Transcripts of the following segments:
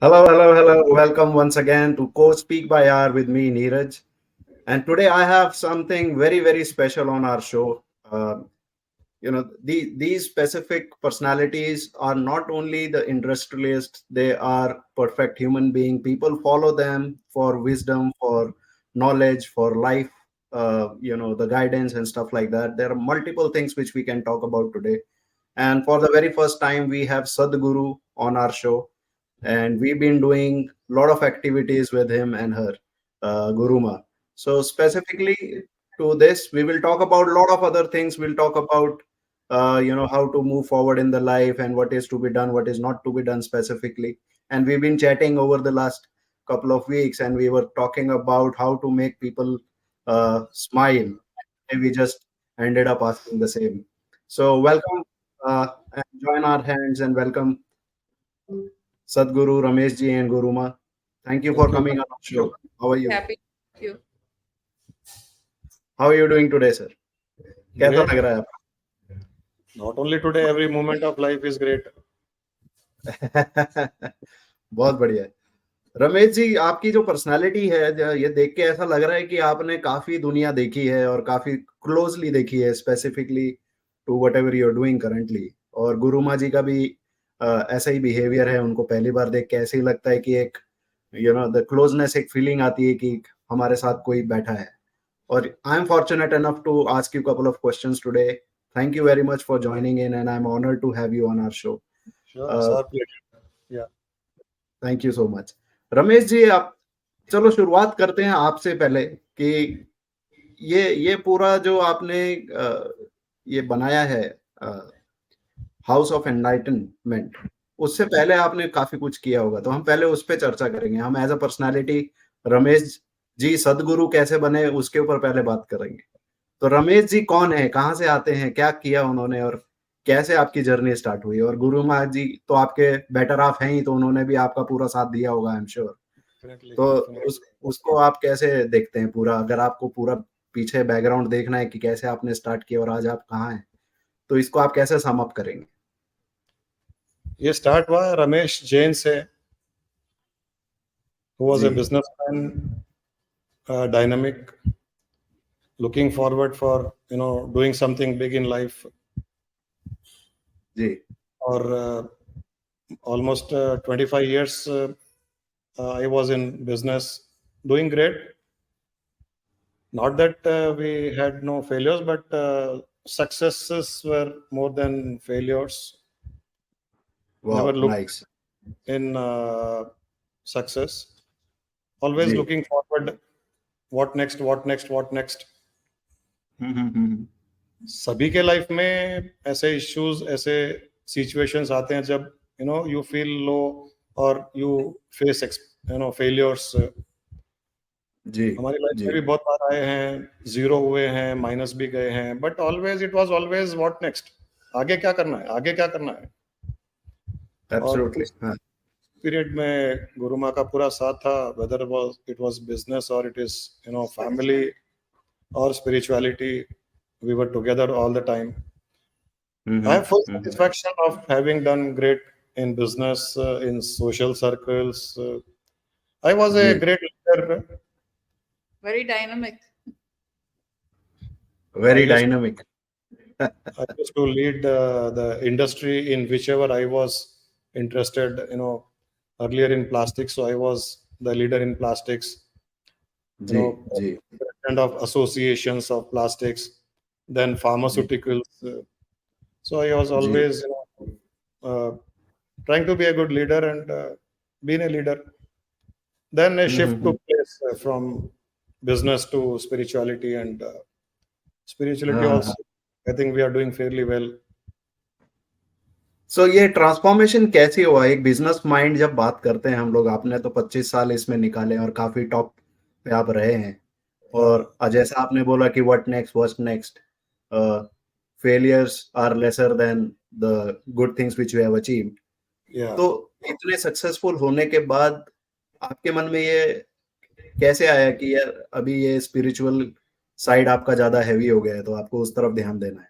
Hello, hello, hello. Welcome once again to Co Speak by R with me, Neeraj. And today I have something very, very special on our show. These specific personalities are not only the industrialists, they are perfect human being. People follow them for wisdom, for knowledge, for life, the guidance and stuff like that. There are multiple things which we can talk about today. And for the very first time, we have Sadhguru on our show, and we've been doing a lot of activities with him and her, Guruma. So specifically to this, we will talk about a lot of other things. We'll talk about how to move forward in the life and what is to be done, what is not to be done specifically. And we've been chatting over the last couple of weeks, and we were talking about how to make people smile, and we just ended up asking the same. So welcome, and join our hands and welcome Sadhguru, Ramesh ji, and Guruma. Thank you for Thank you. coming on our show. How are you? Happy. Thank you. How are you doing today, sir? कैसा Great. लग रहा है आपको? Not only today, every moment of life is great. बहुत बढ़िया है। रमेश जी, आपकी जो पर्सनालिटी है, ये देख के ऐसा लग रहा है कि आपने काफी दुनिया देखी है और काफी क्लोजली देखी है, specifically to whatever you are doing currently. और गुरुमा जी का भी ऐसा ही बिहेवियर है। उनको पहली बार देख के ऐसे ही लगता है कि एक द क्लोजनेस, एक फीलिंग आती है कि हमारे साथ कोई बैठा है। और I am fortunate enough to ask you couple of questions today. Thank you very much for joining in and I am honoured to have you on our show. Sure, it's our pleasure. Yeah. Thank you so much. Ramesh ji, आप चलो शुरुआत करते हैं आपसे पहले कि ये पूरा जो आपने ये बनाया है, हाउस ऑफ एनलाइटनमेंट, उससे पहले आपने काफी कुछ किया होगा, तो हम पहले उस पर चर्चा करेंगे। हम as a personality Ramesh ji सदगुरु कैसे बने उसके ऊपर पहले बात करेंगे। तो रमेश जी कौन है, कहाँ से आते हैं, क्या किया उन्होंने और कैसे आपकी जर्नी स्टार्ट हुई? और गुरु महाराज जी तो आपके बेटर हाफ हैं ही, तो उन्होंने भी आपका पूरा साथ दिया होगा, आई एम श्योर। Definitely, तो definitely. उसको आप कैसे देखते हैं पूरा? अगर आपको पूरा पीछे बैकग्राउंड देखना है कि कैसे आपने स्टार्ट किया और आज आप कहाँ हैं, तो इसको आप कैसे सम अप करेंगे? ये स्टार्ट हुआ रमेश जैन से, who was a जी businessman, dynamic, looking forward for doing something big in life. जी Or almost 25 years, I was in business, doing great. Not that we had no failures, but successes were more than failures. वाह, Never looked nice. in success, always जी looking forward, what next, what next, what next. Hmm. सभी के life में ऐसे issues, ऐसे situations आते हैं जब यू फील लो और यू फेस फेलियर्स। जी हमारी लाइफ जी में भी बहुत बार आए हैं, जीरो हुए हैं, माइनस भी गए हैं, but always it was always what next, आगे क्या करना है, आगे क्या करना है। और एब्सोल्युटली, उस हाँ पीरियड में गुरुमा का पूरा साथ था, वेदर इट वाज बिजनेस और it is family or spirituality. We were together all the time. I have full hmm. satisfaction of having done great in business, in social circles. I was a जी great leader. Very dynamic. I very used dynamic. I used to lead the industry in whichever I was interested. Earlier in plastics, so I was the leader in plastics. You जी know, जी President of associations of plastics, then जी pharmaceuticals. So I was जी always, trying to be a good leader and being a leader. Then a shift hmm. took place from business to spirituality, and spirituality हाँ हाँ हाँ। also. I think we are doing fairly well. सो ये transformation कैसे हुआ? एक business mind जब बात करते हैं हम लोग, आपने तो 25 साल इसमें निकाले और काफी टॉप पे आप रहे हैं। Uh, और जैसा आपने बोला कि what next, failures are lesser than the good things which we have achieved. yeah. तो इतने सक्सेसफुल होने के बाद आपके मन में ये कैसे आया कि यार अभी ये स्पिरिचुअल साइड आपका ज्यादा हैवी हो गया है, तो आपको उस तरफ ध्यान देना है?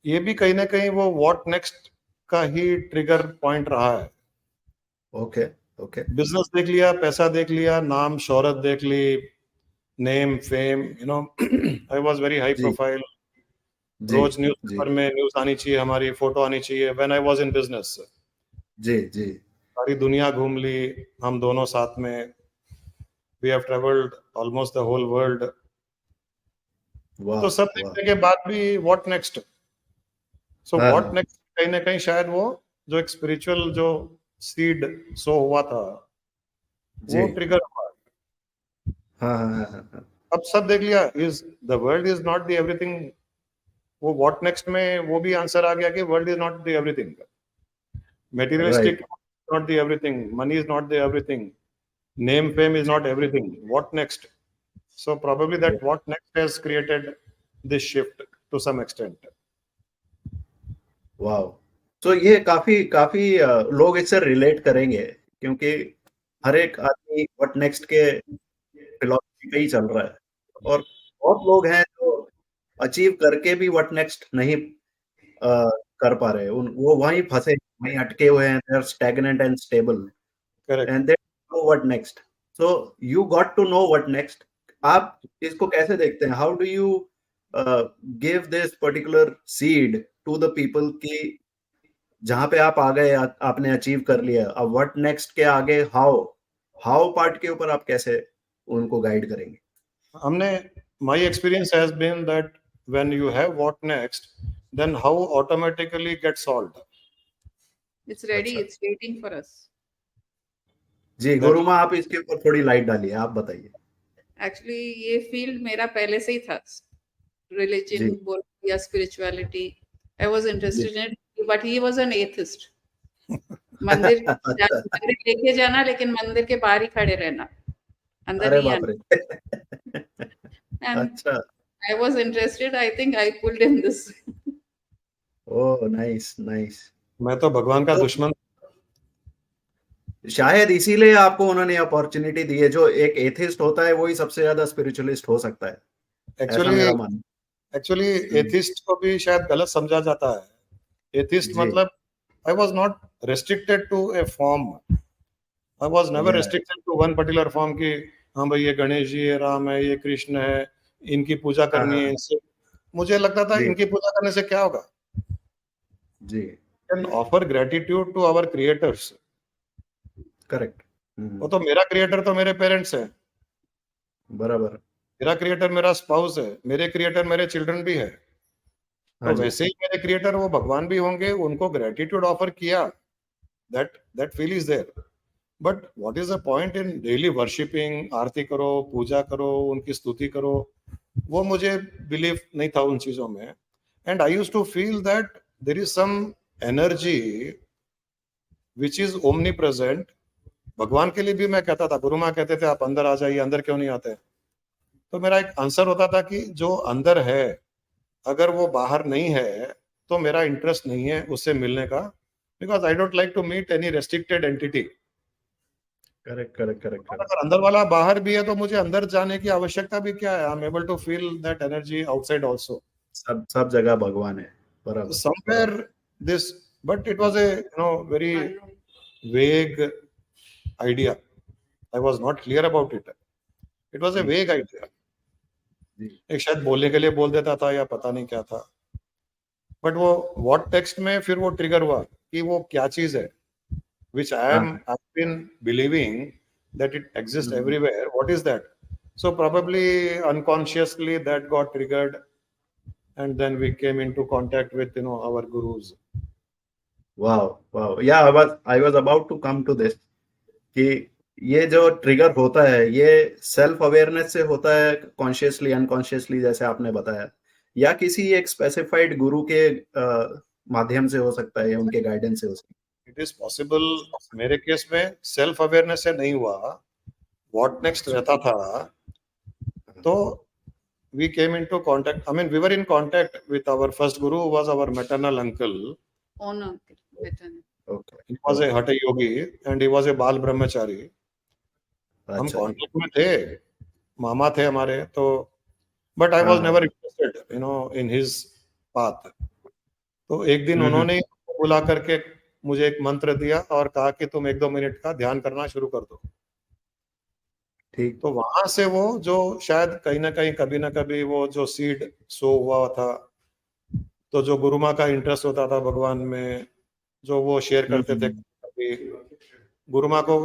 ये भी कहीं ना कहीं वो व्हाट नेक्स्ट का ही ट्रिगर पॉइंट रहा है। ओके। ओके बिजनेस देख लिया, पैसा देख लिया, नाम शोहरत देख ली, name fame, I was very high जी प्रोफाइल। जी रोज जी न्यूज़पेपर में न्यूज़ आनी चाहिए, हमारी फोटो आनी चाहिए। When I was in business, जी जी सारी दुनिया घूम ली हम दोनों साथ में। We have travelled almost the whole world. वाह तो सब वाह देखने के बाद भी व्हाट नेक्स्ट? सो हाँ व्हाट हाँ नेक्स्ट, कहीं ना कहीं शायद वो जो एक स्पिरिचुअल जो सीड सो हुआ था, जी वो ट्रिगर हुआ। हाँ हाँ हाँ हाँ हाँ, अब सब देख लिया, is the world is not the everything. वो व्हाट नेक्स्ट में वो भी आंसर आ गया कि world is not the everything, right materialistic not the everything, money is not the everything, name fame is not everything. What next? So probably that what next has created this shift to some extent. वाह। तो ये काफी काफी लोग इससे relate करेंगे, क्योंकि हर एक आदमी व्हाट नेक्स्ट के फिलॉसफी पे ही चल रहा है, और बहुत लोग हैं जो अचीव करके भी व्हाट नेक्स्ट नहीं कर पा रहे। वो वहीं फंसे, वहीं अटके हुए हैं। They are stagnant and stable Correct. And they know what next. So you got to know what next. आप इसको कैसे देखते हैं? How do you give this particular seed to the people की जहां पे आप आ गए, आपने अचीव कर लिया, अब व्हाट नेक्स्ट के आगे हाउ हाउ पार्ट के ऊपर आप कैसे उनको गाइड करेंगे? हमने my experience has been that when you have what next, then how automatically gets solved. It's ready. अच्छा It's waiting for us. Ji, That गुरुमा आप इसके ऊपर थोड़ी लाइट डालिए, आप बताइए। Actually, ये फील्ड मेरा पहले से ही था। जी Religion बोल या spirituality. I was ji interested in it, but he was an atheist. मंदिर मंदिर लेके जाना, लेकिन मंदिर के बाहर ही खड़े रहना, अंदर अरे नहीं बाप आना। रे And अच्छा I was interested. I think I pulled in this. Oh nice nice. मैं तो भगवान का तो दुश्मन। शायद इसीलिए आपको उन्होंने अपॉर्चुनिटी दी है। जो एक एथिस्ट होता है वही सबसे ज्यादा स्पिरिचुअलिस्ट हो सकता है, ऐसा एक्चुअली मेरा मानना एक्चुअली है। एथिस्ट को भी शायद गलत समझा जाता है। एथिस्ट जी मतलब I was not restricted to a form. I was never या restricted to one particular form कि हाँ भाई ये गणेश जी, ये राम है, ये कृष्ण है, इनकी पूजा हाँ करनी हाँ है। हाँ, इससे मुझे लगता था जी इनकी पूजा करने से क्या होगा? जी Can offer gratitude to our creators. Correct वो तो मेरा क्रिएटर तो मेरे पेरेंट्स है, बराबर। मेरा क्रिएटर मेरा स्पाउस है, मेरे क्रिएटर मेरे चिल्ड्रन भी है। हाँ तो जी वैसे ही मेरे क्रिएटर वो भगवान भी होंगे, उनको ग्रेटिट्यूड ऑफर किया। That feel is there. But what is the point in daily worshipping? आरती करो, पूजा करो, उनकी स्तुति करो, वो मुझे बिलीव नहीं था उन चीजों में। And I used to feel that there is some energy which is omnipresent. भगवान के लिए भी मैं कहता था, गुरु माँ कहते थे आप अंदर आ जाइए, अंदर क्यों नहीं आते? तो मेरा एक आंसर होता था कि जो अंदर है, अगर वो बाहर नहीं है तो मेरा इंटरेस्ट नहीं है उससे मिलने का, because I don't like to meet any restricted entity. Correct correct correct correct. अगर अंदर वाला बाहर भी है तो मुझे अंदर जाने की आवश्यकता भी क्या है? I am able to feel that energy outside also. सब सब जगह भगवान है, बराबर समवेयर बराबर। This, but it was a very Unknown. Vague idea. I was not clear about it. It was a जी वेग आइडिया। जी एक शायद बोलने के लिए बोल देता था या पता नहीं क्या था। बट वो व्हाट टेक्स्ट में फिर वो ट्रिगर हुआ कि वो क्या चीज है which हाँ I've been believing that it exists hmm, everywhere. What is that? So probably unconsciously that got triggered, and then we came into contact with our gurus. वाह वाह। Yeah I was about to come to this कि ये जो trigger होता है ये self awareness से होता है, कॉन्शियसली अनकॉन्शियसली जैसे आपने बताया, या किसी एक स्पेसिफाइड गुरु के माध्यम से हो सकता है या उनके गाइडेंस से हो सकता It is possible. मेरे केस में सेल्फ अवेयरनेस से नहीं हुआ, व्हाट नेक्स्ट रहता था। तो we came into contact. I mean, we were in contact with our first guru, who was our maternal uncle. Own uncle. Better. है। Okay He was a hatha yogi and he was a bal brahmachari. हम अच्छा जी contact में थे, मामा थे हमारे तो। But I हाँ was हाँ नेवर हाँ इंटरेस्टेड इन हिज पाथ। तो एक दिन हम्म, उन्होंने बुला करके मुझे एक मंत्र दिया और कहा कि तुम 1-2 मिनट का ध्यान करना शुरू कर दो। ठीक। तो वहां से वो जो शायद कहीं ना कहीं कभी ना कभी वो जो सीड सो हुआ था, तो जो गुरु माँ का इंटरेस्ट होता था भगवान में, जो वो शेयर करते थे कभी, गुरु माँ को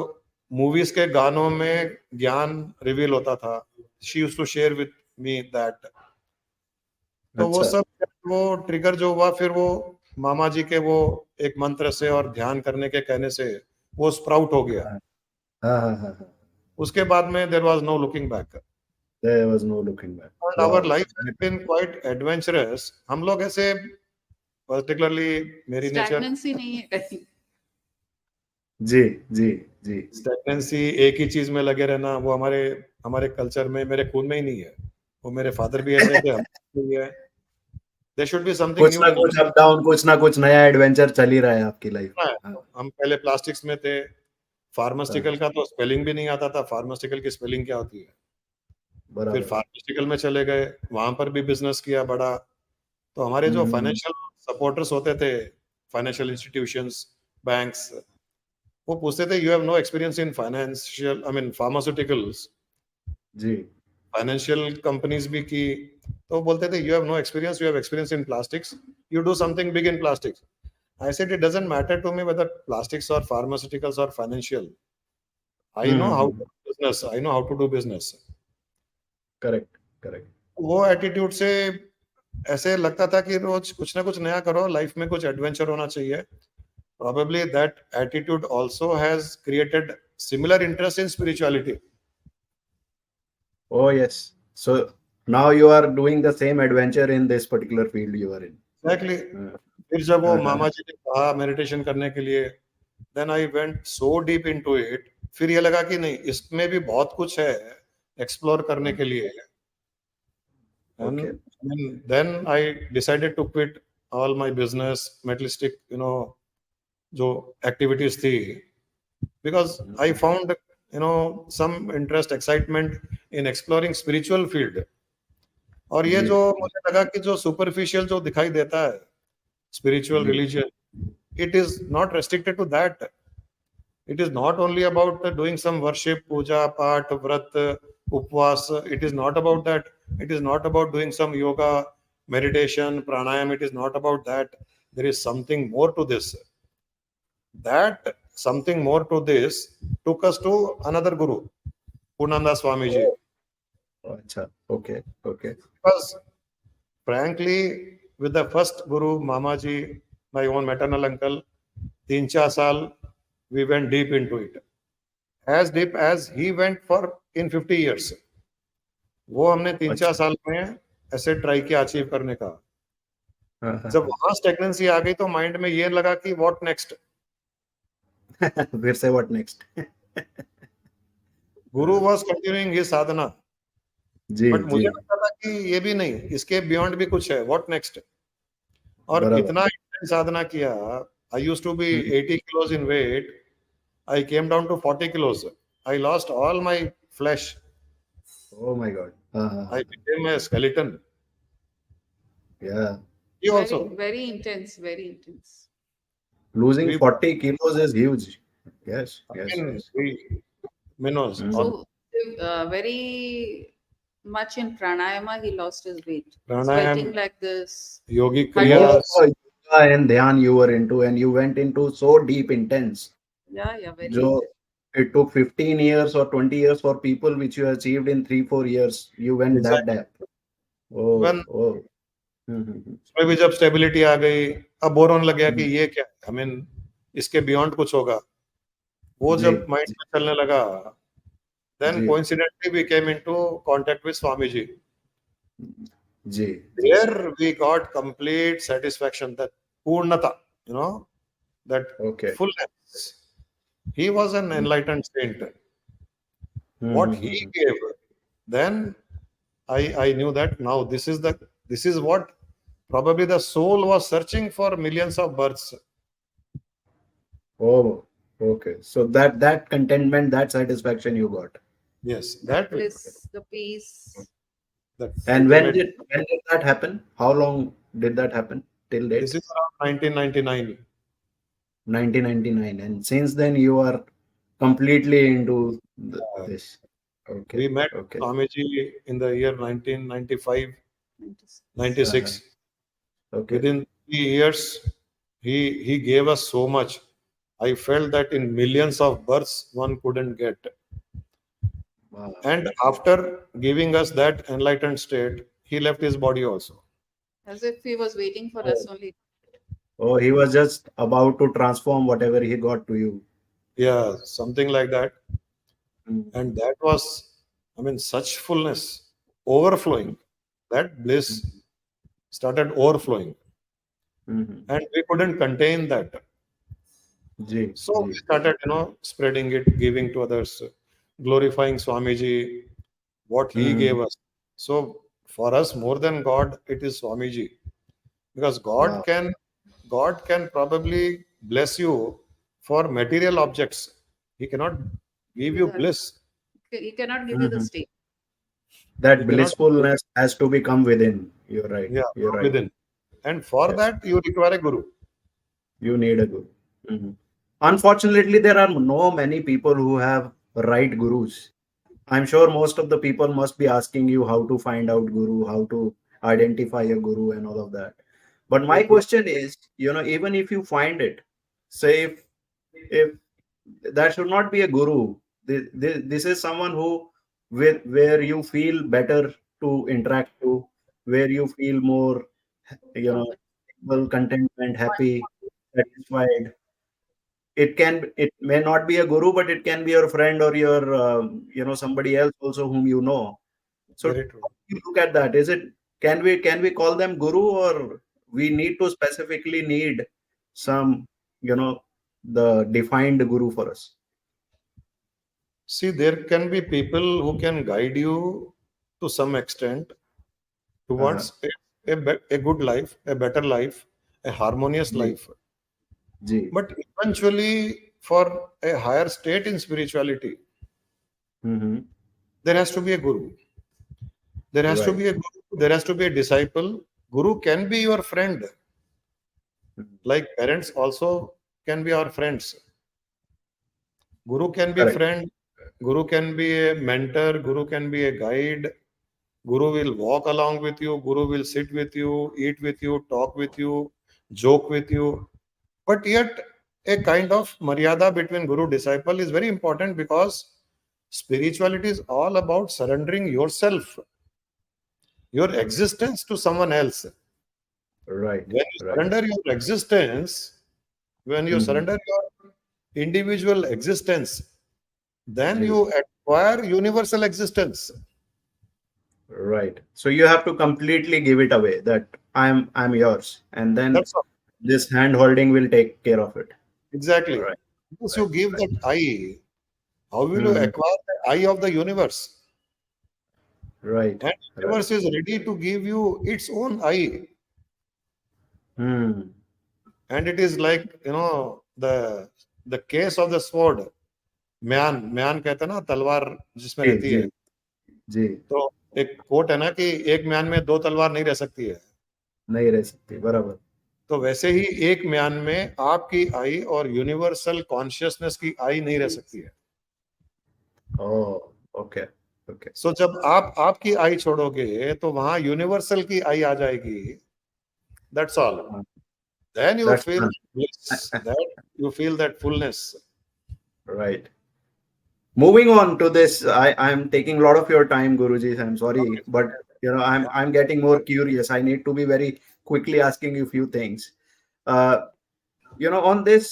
मूवीज के गानों में ज्ञान रिवील होता था, she used to share with me that. तो वो अच्छा। सब वो ट्रिगर जो हुआ, फिर वो मामा जी के वो एक मंत्र से और ध्यान करने के कहने से वो स्प्राउट हो गया। हाँ हाँ हाँ हाँ। उसके बाद में there was no looking back There was no looking back. And our Wow. Life has been quite adventurous. हम लोग ऐसे पर्टिकुलरली मेरी नेचर स्टैग्नेंसी नहीं है कहीं। जी जी जी। स्टैग्नेंसी, एक ही चीज में लगे रहना, वो हमारे हमारे कल्चर में, मेरे खून में ही नहीं है। वो मेरे फादर भी ऐसे थे, हम भी है। देयर शुड बी समथिंग कुछ न्यू ना इन। कुछ अप डाउन, कुछ ना कुछ नया एडवेंचर चल ही रहा है आपकी लाइफ में। हाँ, हम पहले प्लास्टिक्स में थे, फार्मास्यूटिकल का तो स्पेलिंग भी नहीं आता था, फार्मास्यूटिकल की स्पेलिंग क्या होती है। फिर बराबर। फार्मास्यूटिकल में चले गए, वहां पर भी बिजनेस किया बड़ा। तो हमारे जो हम्म, फाइनेंशियल सपोर्टर्स होते थे, फाइनेंशियल इंस्टीट्यूशंस, बैंक्स, वो पूछते थे, you have no experience in financial, I mean pharmaceuticals, जी। फाइनेंशियल कंपनीज भी की। तो बोलते थे, you have no experience, you have experience in plastics, you do something big in plastics. I said it doesn't matter to me whether plastics or pharmaceuticals or financial. I know how to do business. I know how to do business. Correct correct. वो attitude से ऐसे लगता था कि रोज कुछ ना कुछ नया करो, लाइफ में कुछ एडवेंचर होना चाहिए। Probably that attitude also has created similar interest in spirituality. Oh yes. So now you are doing the same adventure in this particular field you are in. Exactly. हाँ, फिर जब वो हाँ, मामा हाँ, जी ने कहा मेडिटेशन करने के लिए, then I went so deep into it. फिर ये लगा कि नहीं, इसमें भी बहुत कुछ है एक्सप्लोर करने के लिए। okay. And then I decided to quit all my business, materialistic, जो activities थी, because I found, some interest, excitement in exploring spiritual field. और ये जी जो मुझे लगा कि जो superficial जो दिखाई देता है, spiritual ji religion, it is not restricted to that. It is not only about doing some worship, puja, part, vrat, upvas. It is not about that. It is not about doing some yoga, meditation, pranayam. It is not about that. There is something more to this. That something more to this took us to another guru, Purnanda Swamiji. अच्छा, okay okay. Because frankly, with the first guru, Mamaji, my own maternal uncle, 3-4 साल, we went deep into it. As deep as he went for in 50 years. वो हमने 3-4 अच्छा। साल में ऐसे try किया achieve करने का। हाँ, हाँ, जब वहां स्टेगनेंसी आ गई तो माइंड में ये लगा कि व्हाट नेक्स्ट। हाँ। फिर से what next. Guru was continuing his sadhana, जी बट जी। मुझे लगता था कि ये भी नहीं, इसके बियॉन्ड भी कुछ है, व्हाट नेक्स्ट। और बराबर। इतना इंटेंस साधना किया। I used to be 80 kilos in weight. I came down to 40 kilos. I lost all my flesh. Oh my god। हाँ हाँ I हाँ। became a skeleton. Yeah, He Very, also. very intense, very intense. losing We, 40 kilos is huge. Yes I yes mean, yes। we, Minos, on So, very much in pranayama, he lost his weight. pranayam, Sweating like this. yogic More kriyas, yoga and dhyan you were into, and you went into so deep intense. Yeah, very जो intense. it took 15 years or 20 years for people, which you achieved in 3-4 years. You went that exactly. depth. Oh When oh। उसमें भी जब stability आ गई, अब bore होने लग गया कि हम्म, ये क्या, आई मीन इसके बियॉन्ड कुछ होगा। वो जी जब माइंड जी में चलने लगा, देन जी coincidentally we came into contact with Swami ji. जी जी। There we got complete satisfaction, that purnata, you know that Okay। fullness. He was an enlightened saint. What he gave, then I knew that now this is what probably the soul was searching for millions of births. Oh, okay. So that contentment, that satisfaction you got. Yes, The that way, bliss, the peace. that And ultimate. when did that happen? How long did that happen till date? This is around 1999. 1999, and since then you are completely into this. Okay, We met okay. Swamiji in the year 1995, 96. Okay. Within 3 years, he gave us so much. I felt that in millions of births one couldn't get. Wow. And after giving us that enlightened state, he left his body also. As if he was waiting for us only. Oh, he was just about to transform whatever he got to you. Yeah, something like that. Mm. And that was, I mean, such fullness, overflowing. That bliss started overflowing. Mhm. And we couldn't contain that. Ji, So we ji. started, spreading it, giving to others, glorifying Swamiji, what he Mhm. gave us. So for us, more than God, it is Swamiji. Because Wow. God can probably bless you for material objects. He cannot give you That bliss. he cannot give you the Mhm. state. He That cannot, blissfulness has to become within. You're right. yeah, You're from right. within. And for Yes. that, you require a guru. You need a guru. Mhm. Unfortunately, there are no many people who have right gurus. I'm sure most of the people must be asking you how to find out guru, how to identify a guru, and all of that. But my True, true. question is, even if you find it, say if that should not be a guru. This is someone who where you feel better to interact to, where you feel more, you know, Comfort. contentment, happy, satisfied. It may not be a guru, but it can be your friend or your somebody else also whom you know. So Very how true. do you look at that? Is it can we call them guru, or we need to specifically need some the defined guru for us? See, there can be people who can guide you to some extent Uh-huh. towards a good life, a better life, a harmonious Ji, life. ji. But eventually, for a higher state in spirituality, Mm-hmm. there has to be a guru. There has to Right. be a guru. There has to be a disciple. Guru can be your friend. Mhm. Like parents also can be our friends. Guru can be Correct. friend. Guru can be a mentor. Guru can be a guide. Guru will walk along with you. Guru will sit with you, eat with you, talk with you, joke with you. But yet, a kind of maryada between guru disciple is very important because spirituality is all about surrendering yourself, your existence to someone else. Right. When you Right. surrender your existence, when you Mhm. surrender your individual existence, then Ji. you acquire universal existence. Right. So you have to completely give it away that I'm yours, and then That's all. this hand holding will take care of it. Exactly. Right. Once you Right. give Right. that I, how will you Mhm. acquire the eye of the universe? Right. And Right. universe is ready to give you its own eye. Hmm. And it is like, the case of the sword. म्यान कहते हैं ना तलवार जिसमें जी, रहती जी, है. जी। तो एक कोट है ना कि एक म्यान में दो तलवार नहीं रह सकती है. नहीं रह सकती, बराबर। तो वैसे ही एक म्यान में आपकी आई और यूनिवर्सल कॉन्शियसनेस की आई नहीं रह सकती है. ओह! Okay, okay. सो जब आप आपकी आई छोड़ोगे तो वहां यूनिवर्सल की आई आ जाएगी. That's all. हाँ, then you that's feel done. bliss, that you feel that fullness. Right. Moving on to this, I'm taking a lot of your time, Guruji. I'm sorry, Okay. but I'm getting more curious. I need to be very quickly asking you a few things. Uh, on this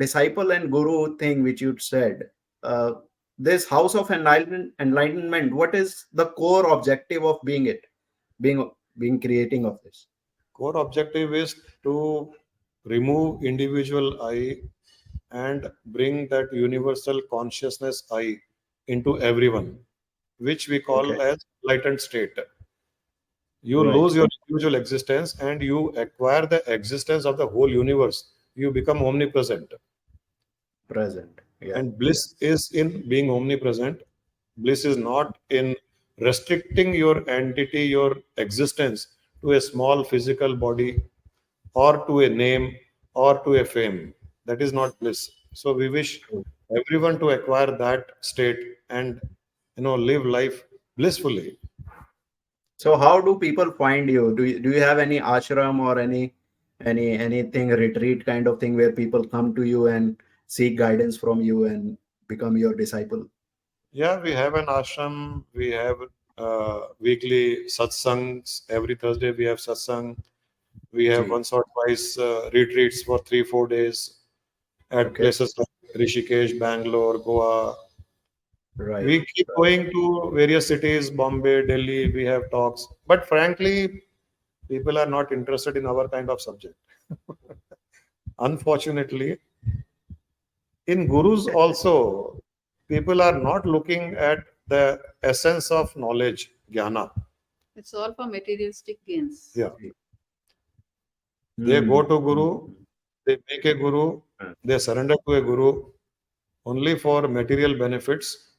disciple and guru thing which you said, uh, this house of enlightenment, what is the core objective of being being creating of this? Core objective is to remove individual I and bring that universal consciousness I into everyone, which we Okay, call as enlightened state. You right, lose your individual existence and you acquire the existence of the whole universe. You become omnipresent. present. Yeah, And yeah. bliss is in being omnipresent. Bliss is not in restricting your entity, your existence to a small physical body or to a name or to a fame. that is not bliss. So we wish everyone to acquire that state and live life blissfully. So how do people find you? Do you have any ashram or anything retreat kind of thing where people come to you and seek guidance from you and become your disciple? Yeah, we have an ashram. We have weekly satsangs. Every Thursday we have satsang. We have Ji. once or twice retreats for 3-4 days at Okay. places like Rishikesh, Bangalore, Goa. Right. We keep going to various cities, Bombay, Delhi. We have talks. But frankly, people are not interested in our kind of subject. Unfortunately, in gurus also, people are not looking at the essence of knowledge, jnana. It's all for materialistic gains. Yeah. They go to guru, they make a guru, they surrender to a guru only for material benefits,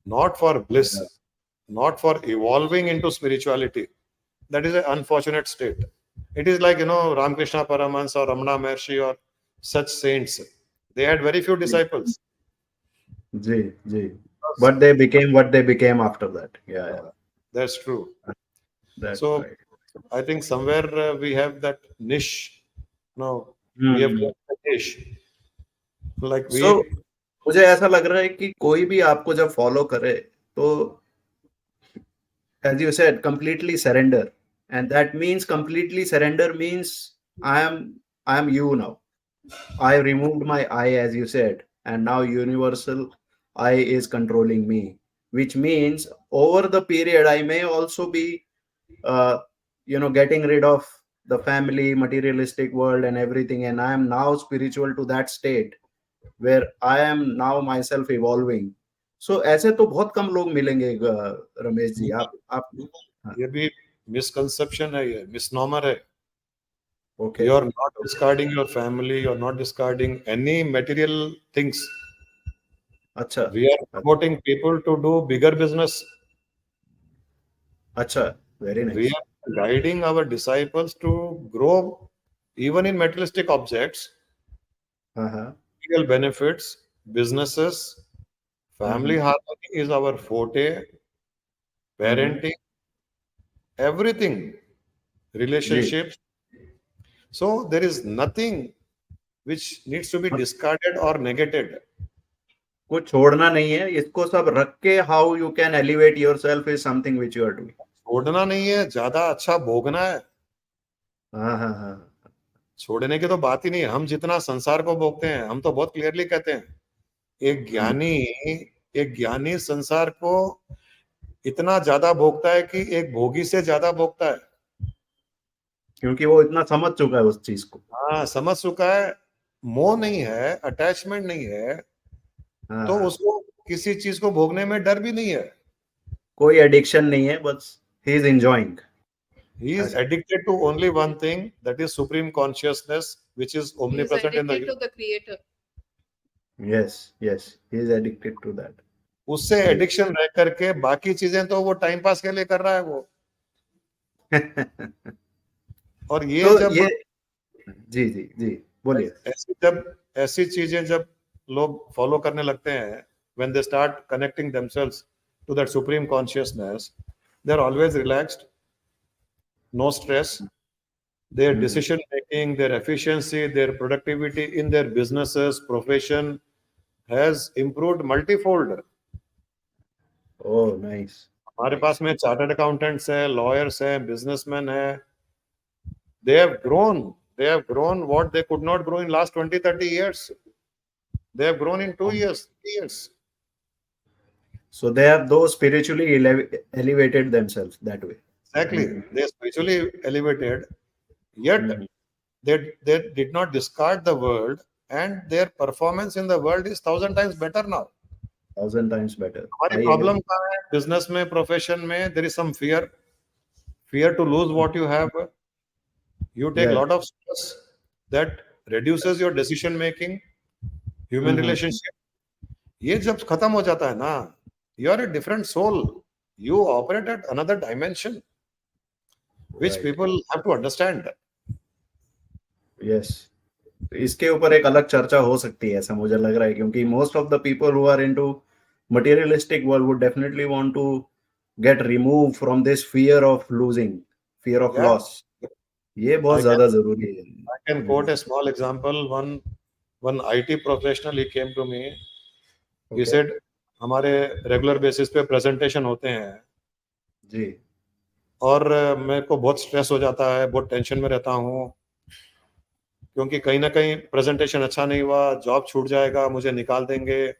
not for bliss, not for evolving into spirituality. That is an unfortunate state. It is like, Ramakrishna Paramahansa or Ramana Maharshi or such saints. They had very few disciples. Ji, ji. But they became what they became after that. Yeah. That's true. That's So right. I think somewhere we have that niche. No, we have got the niche. Like we, So मुझे ऐसा लग रहा है कि कोई भी आपको जब फॉलो करे तो as you said completely surrender, and that means completely surrender means I am you now. I removed my I, as you said, and now universal I is controlling me, which means over the period I may also be getting rid of the family, materialistic world and everything, and I am now spiritual to that state where I am now myself evolving. So ऐसे तो बहुत कम लोग मिलेंगे रमेश जी. आप ये भी misconception है, ये misnomer है. okay. You are not discarding your family. You are not discarding any material things. अच्छा. We are promoting people to do bigger business. अच्छा. Very nice. We are guiding our disciples to grow even in materialistic objects, material benefits, businesses. Family harmony is our forte. Parenting, everything, relationships. So there is nothing which needs to be discarded or negated. कुछ छोड़ना नहीं है, इसको सब रख के how you can elevate yourself is something which you are doing. छोड़ना नहीं है, ज्यादा अच्छा भोगना है. छोड़ने की तो बात ही नहीं है. हम जितना संसार को भोगते हैं, हम तो बहुत क्लियरली कहते हैं, एक ज्ञानी संसार को इतना ज्यादा भोगता है कि एक भोगी से ज्यादा भोगता है, क्योंकि वो इतना समझ चुका है उस चीज को. हाँ, समझ चुका है. मोह नहीं है, अटैचमेंट नहीं है, तो उसको किसी चीज को भोगने में डर भी नहीं है. कोई एडिक्शन नहीं है, बस he is enjoying. He is addicted to only one thing, that is supreme consciousness, which is omnipresent in the universe. To the creator. Yes, he is addicted to that. उससे एडिक्शन रह करके बाकी चीजें तो वो टाइम पास के लिए कर रहा है वो. और ये तो जब जी बोलिए. ऐसी चीजें जब लोग फॉलो करने लगते हैं, when they start connecting themselves to that supreme consciousness, they are always relaxed, no stress. Their decision making, their efficiency, their productivity in their businesses, profession has improved multifold. Oh, nice. हमारे पास में chartered accountants हैं, lawyers हैं, businessman हैं. They have grown what they could not grow in last 20-30 years. They have grown in 2 years, 3 years. So they have those spiritually elevated themselves that way. Exactly. They are spiritually elevated, yet they did not discard the world, and their performance in the world is 1,000 times better now. 1,000 times better. हमारी problem कहाँ है? Business में, profession में, there is some fear to lose what you have. You take a lot of stress that reduces your decision making, human relationship. ये जब खत्म हो जाता है ना, you are a different soul. You operate at another dimension, which people have to understand. Yes. इसके ऊपर एक अलग चर्चा हो सकती है, ऐसा मुझे लग रहा है, क्योंकि most of the people who are into materialistic world would definitely want to get removed from this fear of losing, fear of Yeah, loss. ये बहुत I ज्यादा जरूरी है। can quote a small example. One IT professional, he came to me. He Okay. said, हमारे regular basis पे presentation होते हैं जी। और मेरे को बहुत स्ट्रेस हो जाता है, बहुत टेंशन में रहता हूँ, क्योंकि कहीं ना कहीं प्रेजेंटेशन अच्छा नहीं हुआ, जॉब छूट जाएगा, मुझे निकाल देंगे।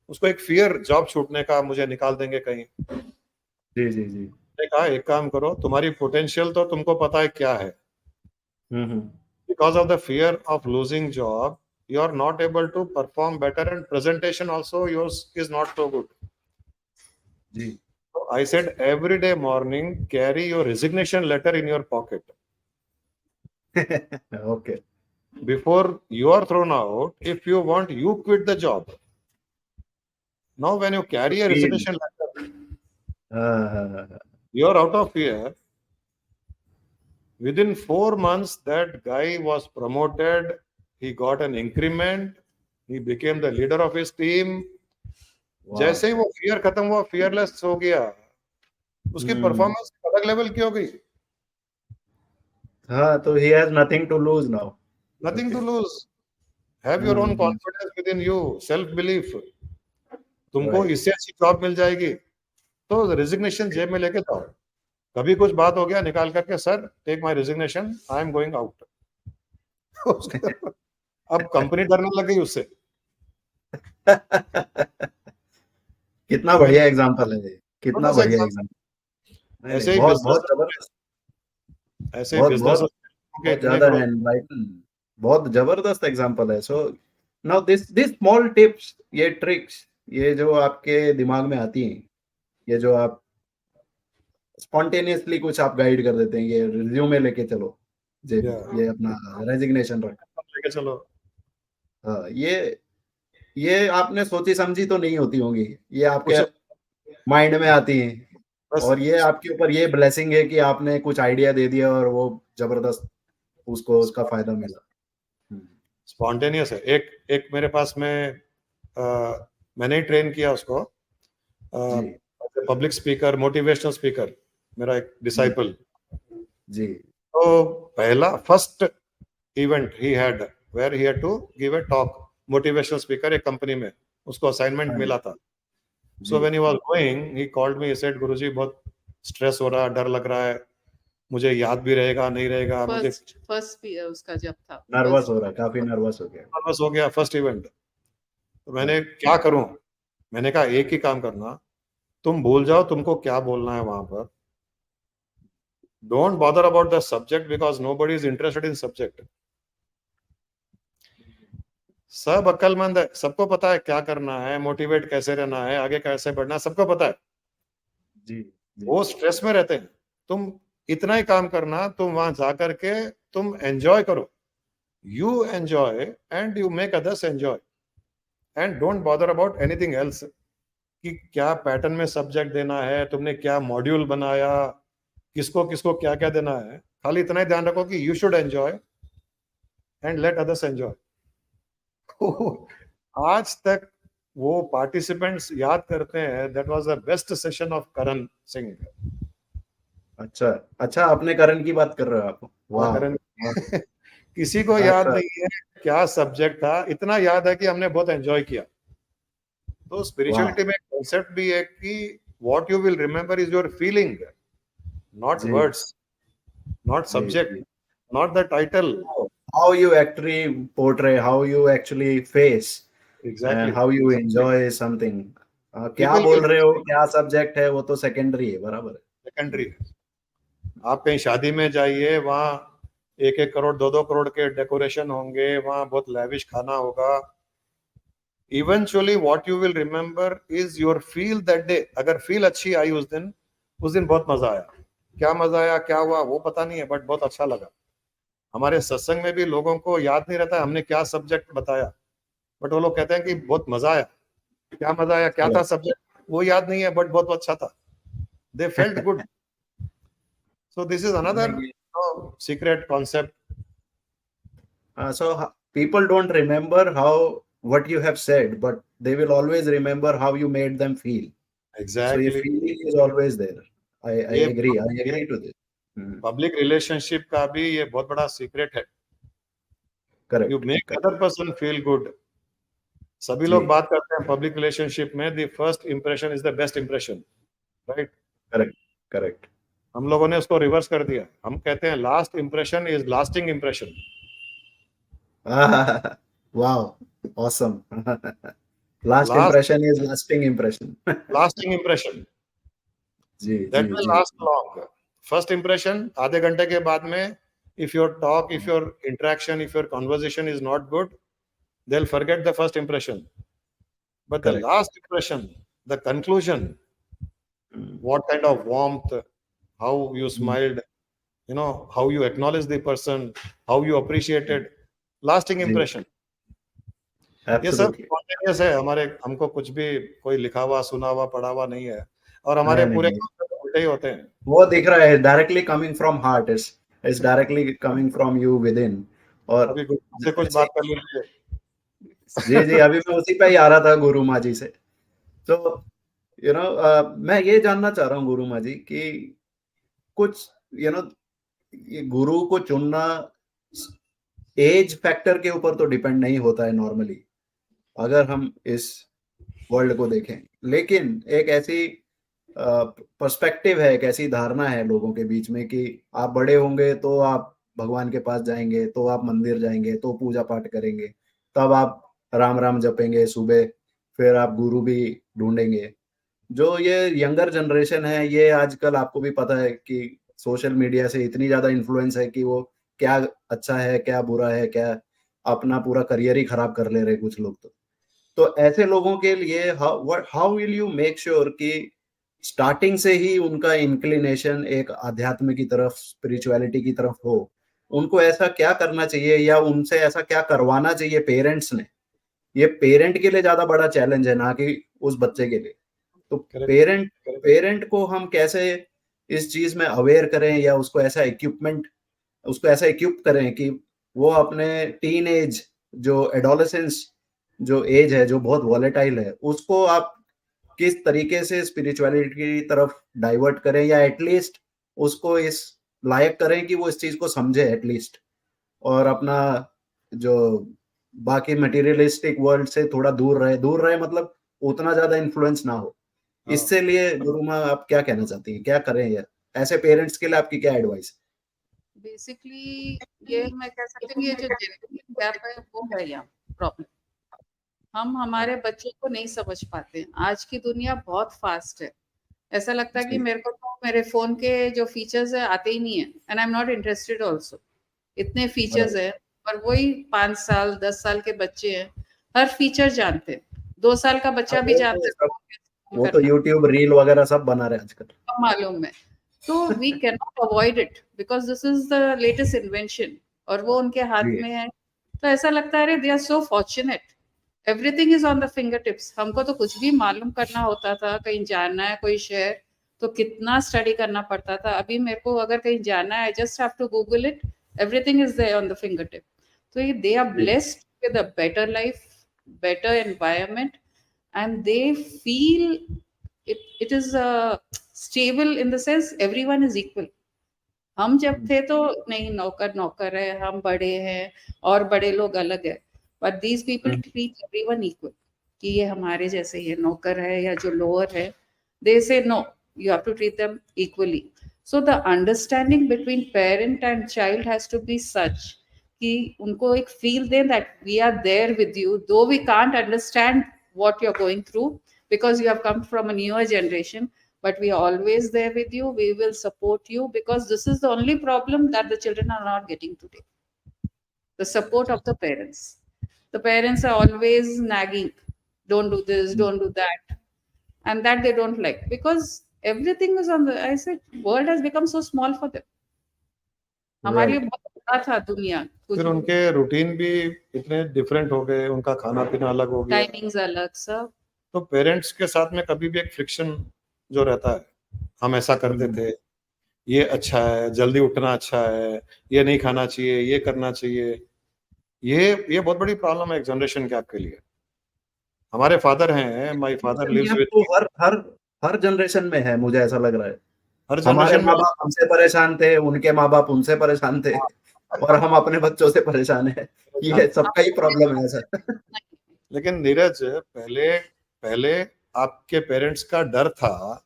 उसको एक फियर, जॉब छूटने का, मुझे निकाल देंगे कहीं। जी जी जी। मैंने कहा एक काम करो, तुम्हारी पोटेंशियल तो तुमको पता है क्या है। हम्म। Because of the fear of losing job, you are not able to perform better, and presentation also yours is not so good. Ji. So I said every day morning carry your resignation letter in your pocket. Okay. Before you are thrown out, if you want, you quit the job. Now when you carry a Feel. resignation letter, हाँ, you are out of fear. Within 4 months, that guy was promoted. He got an increment. He became the leader of his team. wow. जैसे ही वो fear खत्म हुआ, fearless हो गया, उसकी performance अलग level की हो गई। हाँ, तो he has nothing to lose now. Nothing to Okay. Lose. Have your own confidence within you, self belief. तुमको Right. इससे अच्छी जॉब मिल जाएगी, तो रेजिग्नेशन जेब में लेके जाओ। कभी कुछ बात हो गया, निकाल करके, sir take my resignation, I am going out. अब कंपनी डरने लग गई उससे। कितना तो बढ़िया एग्जांपल है ये, कितना छोटा सा बढ़िया एग्जाम्पल, एग्जांपल। नहीं ऐसे नहीं, ही बहुत बिजनेस, बहुत जबरदस्त, ऐसे ही बहुत बिजनेस बहुत के बहुत इतने ज्यादा ग्रोथ। एनलाइटन, बहुत जबरदस्त एग्जांपल है। So now this this small tips, ये ट्रिक्स, ये जो आपके दिमाग में आती हैं, ये जो आप स्पॉन्टेनियसली कुछ आप गाइड कर देते हैं, ये रिज्यूमे लेके चलो, ये अपना रेजिग्नेशन रख, लेके चलो। हाँ, ये आपने सोची समझी तो नहीं होती होंगी, ये आपके कुछ माइंड में आती हैं, बस और ये आपके ऊपर ये ब्लेसिंग है कि आपने कुछ आइडिया दे दिया और वो जबरदस्त उसको उसका फायदा मिला। स्पॉन्टेनियस है। एक एक मेरे पास में मैंने ही ट्रेन किया उसको, जी पब्लिक स्पीकर, मोटिवेशनल स्पीकर, मेरा एक डिसाइपल। जी तो पहला first event he had where he had to give a talk, motivational speaker, एक कंपनी में उसको असाइनमेंट हाँ मिला था। सो जी when he was going, he called me, he said, Guruji बहुत स्ट्रेस हो रहा है, डर लग रहा है, मुझे याद भी रहेगा नहीं रहेगा, मुझे फर्स्ट उसका जब था, नर्वस हो रहा, काफी नर्वस हो गया। नर्वस हो गया, फर्स्ट इवेंट। तो मैंने क्या करूं, मैंने कहा एक ही काम करना, तुम भूल जाओ तुमको क्या बोलना है वहां पर। Don't bother about the subject because nobody is interested in subject. सब अक्लमंद है, सबको पता है क्या करना है, मोटिवेट कैसे रहना है, आगे कैसे बढ़ना है, सबको पता है। जी जी वो स्ट्रेस में रहते हैं। तुम इतना ही काम करना, तुम वहां जाकर के तुम एंजॉय करो, you enjoy and you make others enjoy, and don't bother about anything else कि क्या पैटर्न में सब्जेक्ट देना है, तुमने क्या मॉड्यूल बनाया, किसको किसको क्या क्या देना है। खाली इतना ही ध्यान रखो कि you should enjoy and let others enjoy. आज तक वो पार्टिसिपेंट्स याद करते हैं, that was the best session of Karan Singh. अच्छा अच्छा, आपने करण की बात कर रहे हो आप? वाह करण वाह, किसी को याद अच्छा नहीं है क्या सब्जेक्ट था, इतना याद है कि हमने बहुत एंजॉय किया। तो वाह स्पिरिचुअलिटी में कॉन्सेप्ट भी है कि what you will remember is your feeling, not जी वर्ड्स, नॉट जी सब्जेक्ट, जी। Not the title. How you actually portray, how you actually face, and exactly. how you enjoy something. क्या पीपल बोल will रहे हो, क्या सब्जेक्ट है, वो तो सेकेंडरी है, बराबर है। सेकेंडरी। आप कहीं शादी में जाइए, वहाँ 1-1 करोड़ 2-2 करोड़ के डेकोरेशन होंगे, वहाँ बहुत लैविश खाना होगा। Eventually what you will remember is your feel that day. अगर फील अच्छी आई उस दिन बहुत मजा आया। क्या मजा आया, क्या हुआ वो पता नहीं है, बट बहुत अच्छा लगा। हमारे सत्संग में भी लोगों को याद नहीं रहता हमने क्या सब्जेक्ट बताया, बट वो लोग कहते हैं कि बहुत मजा आया। क्या मजा आया, क्या था सब्जेक्ट, वो याद नहीं है, बट बहुत अच्छा था। They felt good. So this is another secret concept. So people don't remember how what you have said, but they will always remember how you made them feel. So exactly your feeling is always there. I ये agree to this. Public relationship का भी ये बहुत बड़ा secret है. Correct. You make correct. Other person feel good. सभी जी. लोग बात करते हैं पब्लिक रिलेशनशिप में the first impression is the best impression, right? Correct. Correct. हम लोगों ने उसको रिवर्स कर दिया. हम कहते हैं last impression is lasting impression. Wow. Awesome. Last Last impression is lasting impression. Lasting impression जी that जी will जी. last long. First impression आधे घंटे के बाद में if your talk, if your interaction, if your conversation is not good, they'll forget the first impression. But the Correct. last impression, the conclusion, what kind of warmth, how you smiled, you know, how you acknowledge the person, how you appreciated, lasting ji. impression. ये सब Absolutely. spontaneous है. हमारे हमको कुछ भी कोई लिखा हुआ सुना हुआ पढ़ा हुआ नहीं है. और हमारे नहीं, पूरे नहीं. concept उल्टे ही होते हैं. वो दिख रहा है directly coming from heart. It's directly coming from you within. और अभी गुरु से कुछ ऐसे- बात कर लीजिए. जी जी, अभी मैं उसी पे ही आ रहा था गुरु माँ जी से. तो मैं ये जानना चाह रहा हूँ गुरु माँ जी कि कुछ ये गुरु को चुनना एज फैक्टर के ऊपर तो डिपेंड नहीं होता है नॉर्मली, अगर हम इस वर्ल्ड को देखें. लेकिन एक ऐसी पर्सपेक्टिव है, एक ऐसी धारणा है लोगों के बीच में कि आप बड़े होंगे तो आप भगवान के पास जाएंगे, तो आप मंदिर जाएंगे, तो पूजा पाठ करेंगे, तब आप राम राम जपेंगे सुबह, फिर आप गुरु भी ढूंढेंगे. जो ये यंगर जनरेशन है, ये आजकल आपको भी पता है कि सोशल मीडिया से इतनी ज्यादा इन्फ्लुएंस है कि वो क्या अच्छा है, क्या बुरा है, क्या अपना पूरा करियर ही खराब कर ले रहे कुछ लोग. तो ऐसे लोगों के लिए how will you make sure कि स्टार्टिंग से ही उनका इंक्लिनेशन एक आध्यात्म की तरफ, स्पिरिचुअलिटी की तरफ हो? उनको ऐसा क्या करना चाहिए या उनसे ऐसा क्या करवाना चाहिए पेरेंट्स ने? ये पेरेंट के लिए ज्यादा बड़ा चैलेंज है ना कि उस बच्चे के लिए. तो Correct. पेरेंट को हम कैसे इस चीज में अवेयर करें या उसको ऐसा इक्विप करें कि वो अपने टीन एज, जो एडोलेसेंस जो एज है, जो बहुत वॉलेटाइल है, उसको आप किस तरीके से स्पिरिचुअलिटी की तरफ डाइवर्ट करें या एटलीस्ट उसको इस लायक करें कि वो इस चीज को समझे एटलीस्ट, और अपना जो बाकी मटेरियलिस्टिक वर्ल्ड से थोड़ा दूर रहे मतलब उतना ज्यादा इन्फ्लुएंस ना हो. इससे लिए गुरु माँ आप क्या कहना चाहती हैं, क्या करें यार ऐसे पेरेंट्स के लिए? आपकी क्या एडवाइस? बेसिकली ये मैं कह सकती हूँ, ये जो जनरेशन गैप है वो है यहाँ प्रॉब्लम. हम हमारे बच्चों को नहीं समझ पाते. आज की दुनिया बहुत फास्ट है. ऐसा लगता है कि मेरे को तो मेरे फोन के जो फीचर्स है आते ही नहीं है, and I am not interested also. इतने फीचर्स है, पर वही 5 साल 10 साल के बच्चे हैं, हर फीचर जानते हैं. 2 साल का बच्चा भी जानता है. वो तो यूट्यूब रील वगैरह सब बना रहे आजकल, मालूम है. तो we can not avoid it because this is the latest invention और वो उनके हाथ में है. तो ऐसा लगता है अरे they are so fortunate, everything is on the finger tips. हमको तो कुछ भी मालूम करना होता था, कहीं जाना है कोई शहर तो कितना स्टडी करना पड़ता था. अभी मेरे को अगर कहीं जाना है, I just have to Google it, everything is there on the finger tip. तो ये they are blessed with a better life, better environment, and they feel it is stable in the sense everyone is equal. हम जब थे तो नहीं, नौकर है, हम बड़े हैं और बड़े लोग अलग है, but these people treat everyone equal कि ये हमारे जैसे ही नौकर है या जो लोअर है. they say no, you have to treat them equally. So the understanding between parent and child has to be such कि उनको एक feel दें that we are there with you, though we can't understand what you're going through because you have come from a newer generation, but we are always there with you. We will support you because this is the only problem that the children are not getting today. The support of the parents. The parents are always nagging, don't do this, don't do that, and that they don't like because everything is on the, I said, world has become so small for them. हमारे लिए बहुत बड़ा था दुनिया. फिर उनके routine भी इतने डिफरेंट हो गए, उनका खाना पीना अलग हो गया, टाइमिंग्स अलग सब. तो पेरेंट्स के साथ में कभी भी एक फ्रिक्शन जो रहता है, हम ऐसा करते थे, ये अच्छा है, जल्दी उठना अच्छा है, ये नहीं खाना चाहिए, ये करना चाहिए. ये बहुत बड़ी प्रॉब्लम है एक जनरेशन गैप के लिए। हमारे फादर हैं, my father lives gap with तो हर जनरेशन में है, मुझे ऐसा लग रहा है। हर हमारे जनरेशन में। माँ बाप हमसे परेशान थे, उनके माँ बाप उनसे परेशान थे, और हम अपने बच्चों से परेशान है। ये सबका ही प्रॉब्लम है ऐसा। लेकिन नीरज, पहले पहले आपके पेरेंट्स का डर था,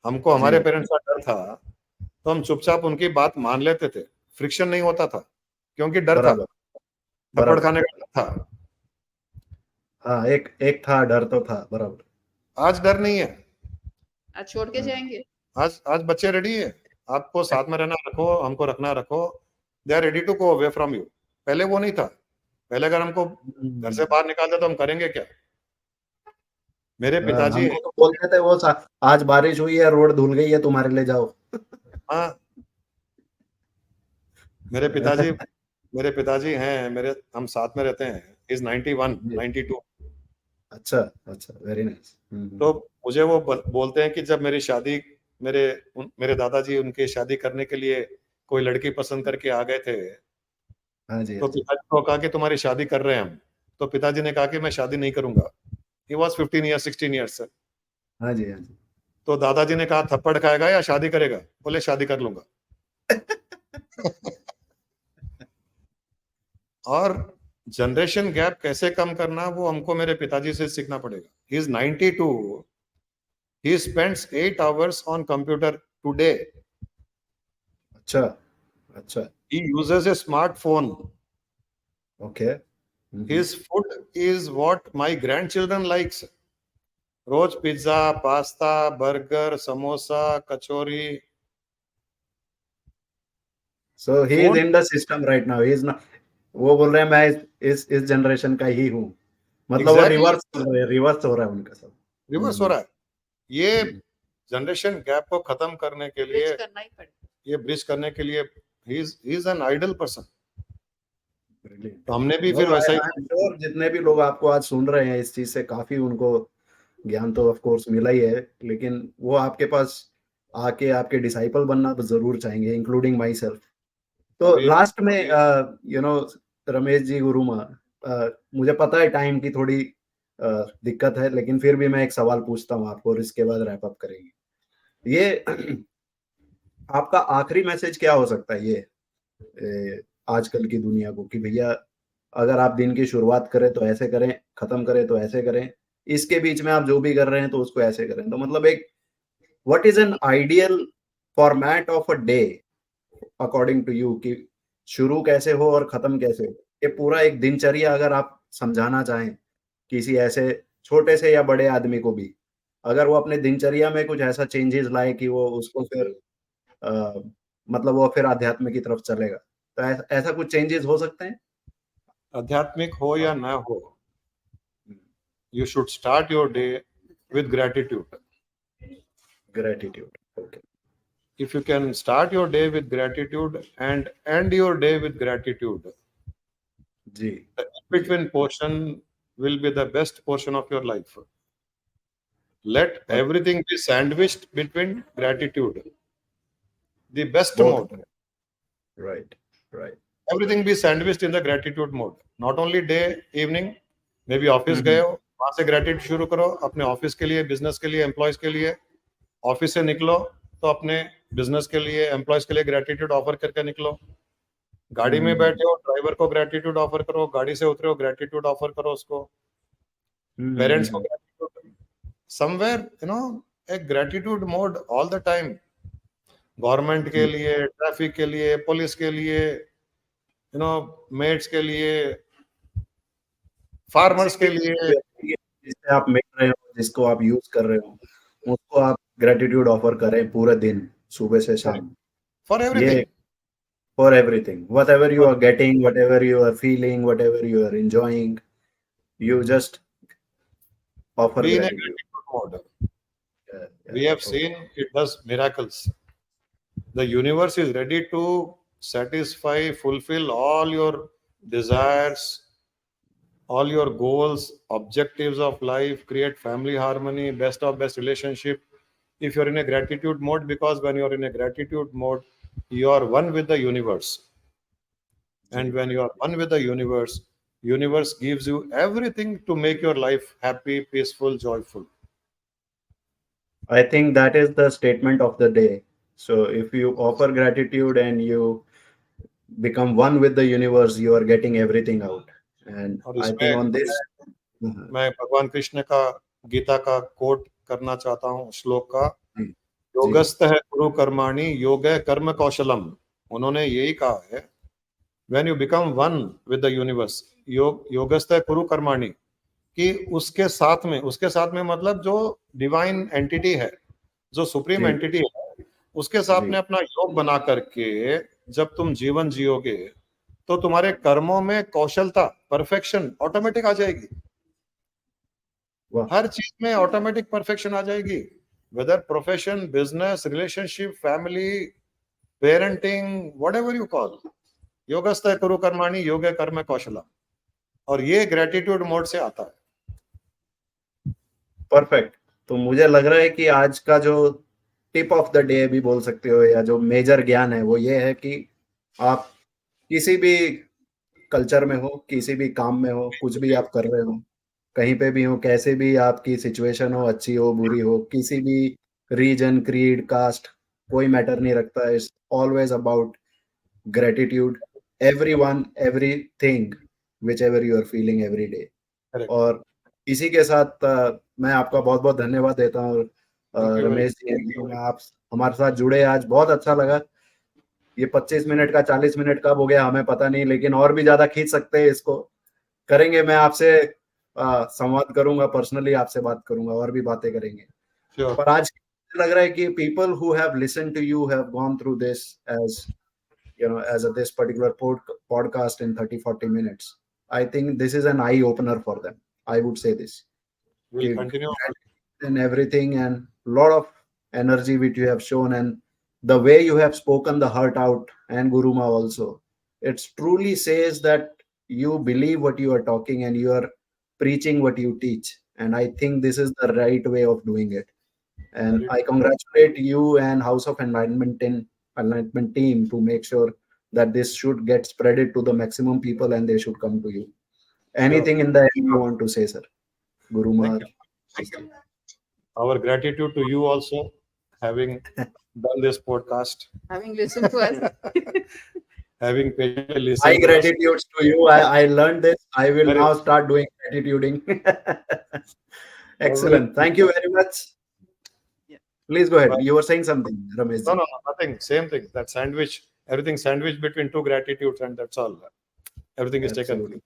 हमको हमारे जी। पेरेंट्स का डर था, तो हम चुपचाप उनकी बात मान लेते थे, फ्रिक्शन नहीं होता था, क्योंकि डर था, बराबर थप्पड़ बराबर। खाने का डर था। हाँ, एक एक था, डर तो था, बराबर। आज डर नहीं है। आज छोड़ के हाँ। जाएंगे। आज बच्चे रेडी है, आपको साथ में रहना रखो, हमको रखना रखो, they are ready to go away from you. पहले वो नहीं था। पहले अगर हमको घर से बाहर निकाल दे तो हम करेंगे क्या? मेरे हाँ, पिताजी, हमको तो बोलते थे वो आज बारिश हुई है, रोड धुल गई है, तुम्हारे ले जाओ। हाँ, मेरे पिताजी मेरे पिताजी हैं, मेरे हम साथ में रहते हैं, इज 91 92। अच्छा अच्छा, वेरी नाइस। तो मुझे वो बोलते हैं कि जब मेरी शादी, मेरे दादाजी उनकी शादी करने के लिए कोई लड़की पसंद करके आ गए थे, हाँ जी, तो हाँ जी। पिताजी को कहा कि तुम्हारी शादी कर रहे हैं हम। तो पिताजी ने कहा कि मैं शादी नहीं करूंगा। He was 15 years 16 years. हाँ जी, हाँ जी। तो दादाजी ने कहा थप्पड़ खाएगा या शादी करेगा? बोले शादी कर लूंगा। और जनरेशन गैप कैसे कम करना, वो हमको मेरे पिताजी से सीखना पड़ेगा। He is 92। He spends 8 hours on computer today. अच्छा अच्छा। He uses a smartphone. Okay. His food is what my grandchildren likes. रोज pizza, pasta, burger, samosa, kachori. So he is phone in the system right now, he is not. वो बोल रहे हैं मैं इस generation का ही हूँ। मतलब वो एग्जैक्टली रिवर्स हो रहा है उनका सब। रिवर्स हो रहा है। ये हम्म, जनरेशन गैप को खत्म करने के ब्रिज लिए, करना ही पड़ेगा। ये ब्रिज करने के लिए, he is an idol person. brilliant। तो हमने भी नो, फिर वैसा आई ही। एम श्योर जितने भी लोग आपको आज सुन रहे हैं इस चीज से काफी उनको ज्ञान तो ऑफ कोर्स मिला ही है, लेकिन वो आपके पास आके आपके डिसाइपल बनना तो जरूर चाहेंगे, इंक्लूडिंग माई सेल्फ। तो अभी लास्ट में रमेश जी, गुरुमा, मुझे पता है टाइम की थोड़ी दिक्कत है, लेकिन फिर भी मैं एक सवाल पूछता हूँ आपको और इसके बाद रैप अप करेंगे। ये आपका आखिरी मैसेज क्या हो सकता है ये आजकल की दुनिया को, कि भैया अगर आप दिन की शुरुआत करें तो ऐसे करें, खत्म करें तो ऐसे करें, इसके बीच में आप जो भी कर रहे हैं तो उसको ऐसे करें। तो मतलब एक what is an ideal format of a day according to you, कि शुरू कैसे हो और खत्म कैसे हो, ये पूरा एक दिनचर्या अगर आप समझाना चाहें किसी ऐसे छोटे से या बड़े आदमी को भी, अगर वो अपने दिनचर्या में कुछ ऐसा चेंजेस लाए कि वो उसको फिर अ, मतलब वो फिर अध्यात्म की तरफ चलेगा, तो ऐसा कुछ चेंजेस हो सकते हैं? आध्यात्मिक हो या ना हो, you should start your day with gratitude. Gratitude. Okay. If you can start your day with gratitude and end your day with gratitude, जी the in-between portion will be the best portion of your life. Let बहुत everything be sandwiched between gratitude, the best बहुत mode. Right right. Everything be sandwiched in the gratitude mode. Not only day, evening, maybe office गए हो, वहां से gratitude शुरू करो अपने office के लिए, बिजनेस के लिए, एम्प्लॉयज के लिए। ऑफिस से निकलो तो अपने बिजनेस के लिए, एम्प्लॉयज के लिए ग्रेटिट्यूड ऑफर करके निकलो। गाड़ी में बैठे हो, ड्राइवर को ग्रेटिट्यूड ऑफर करो। गाड़ी से उतरे हो, ग्रेटिट्यूड ऑफर करो उसको। पेरेंट्स को gratitude, somewhere A gratitude mode all the time. Government के लिए, ट्रैफिक के लिए, पुलिस के लिए, मेट्स के लिए, फार्मर्स के लिए, जिससे आप मिल रहे हो, जिसको आप यूज कर रहे हो, उसको आप ग्रेटिट्यूड ऑफर करें पूरे दिन, सुबह से शाम। फॉर ये everything. for everything, whatever you are getting, whatever you are feeling, whatever you are enjoying, you just offer Be in a gratitude. gratitude mode. Yeah, We yeah, have okay. seen it does miracles. The universe is ready to satisfy, fulfill all your desires, all your goals, objectives of life, create family harmony, best of best relationship, if you're in a gratitude mode. Because when you're in a gratitude mode, you are one with the universe. And when you are one with the universe gives you everything to make your life happy, peaceful, joyful. I think that is the statement of the day. So if you offer gratitude and you become one with the universe, you are getting everything out. And और I think इसमें on this, uh, मैं भगवान कृष्ण का गीता का coat करना चाहता हूँ, श्लोक का। जी, योगस्थ है कुरु कर्माणि योगे कर्म कौशलम। उन्होंने यही कहा है, when you become one with the universe, योगस्थ है कुरु कर्माणि, कि उसके साथ में मतलब जो डिवाइन एंटिटी है, जो सुप्रीम जी, एंटिटी है, उसके साथ जी, में अपना योग बना करके जब तुम जीवन जियोगे तो तुम्हारे कर्मों में कौशलता, परफेक्शन ऑटोमेटिक आ जाएगी। वाह, हर चीज में ऑटोमेटिक परफेक्शन आ जाएगी, whether profession, business, relationship, family, parenting, whatever you call. योगस्थ कुरु कर्माणि योगे कर्म कौशलम, और ये ग्रेटिट्यूड मोड से आता है। परफेक्ट। तो मुझे लग रहा है कि आज का जो टिप ऑफ द डे भी बोल सकते हो, या जो मेजर ज्ञान है, वो ये है कि आप किसी भी कल्चर में हो, किसी भी काम में हो, कुछ भी आप कर रहे हो, कहीं पे भी हो, कैसे भी आपकी सिचुएशन हो, अच्छी हो, बुरी हो, किसी भी रीजन, क्रीड, कास्ट, कोई मैटर नहीं रखता। It's always about gratitude, everyone, everything, whichever you are feeling every day. Correct. और इसी के साथ मैं आपका बहुत बहुत धन्यवाद देता हूँ thank you very Ramesh ji. आप हमारे साथ जुड़े, आज बहुत अच्छा लगा। ये 25 मिनट का 40 मिनट कब हो गया हमें पता नहीं, लेकिन और भी ज्यादा खींच सकते हैं इसको। करेंगे, मैं आपसे संवाद करूंगा, पर्सनली आपसे बात करूंगा, और भी बातें करेंगे। श्योर। पर आज लग रहा है कि people who have listened to you have gone through this age as a this particular podcast in 30-40 minutes. I think this is an eye opener for them. I would say this. Will continue. And everything, and lot of energy which you have shown, and the way you have spoken the heart out, and Guruma also, it truly says that you believe what you are talking and you are preaching what you teach. And I think this is the right way of doing it. And I congratulate you and House of Enlightenment team to make sure that this should get spreaded to the maximum people and they should come to you. Anything in the end you want to say, sir? Guru Thank Maharaj. you. Our gratitude to you also, having done this podcast, Having listened to us. having patiently My listened to us. gratitude to you. I learned this. I will Very- now start doing gratituding. Excellent. Thank you very much. Yeah. Please go ahead. Bye. You were saying something, Ramesh. No, nothing. Same thing. That sandwich, everything sandwiched between two gratitudes, and that's all. Everything is taken. Absolutely.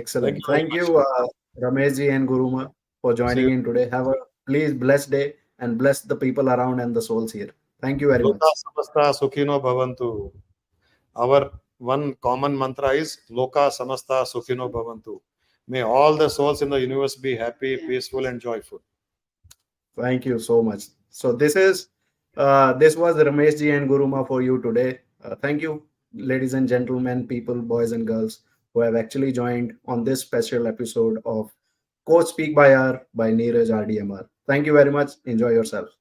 Excellent. Thank you very Thank you, Ramesh ji and Guruma, for joining you. in today. Have a please blessed day and bless the people around and the souls here. Thank you very much. Loka samasta sukhino bhavantu. Our one common mantra is Loka samasta sukhino bhavantu. May all the souls in the universe be happy, peaceful, and joyful. Thank you so much. So this was Ramesh ji and Guruma for you today. Thank you, ladies and gentlemen, people, boys and girls, who have actually joined on this special episode of Coach Speak by R by Neeraj RDMR. Thank you very much. Enjoy yourself.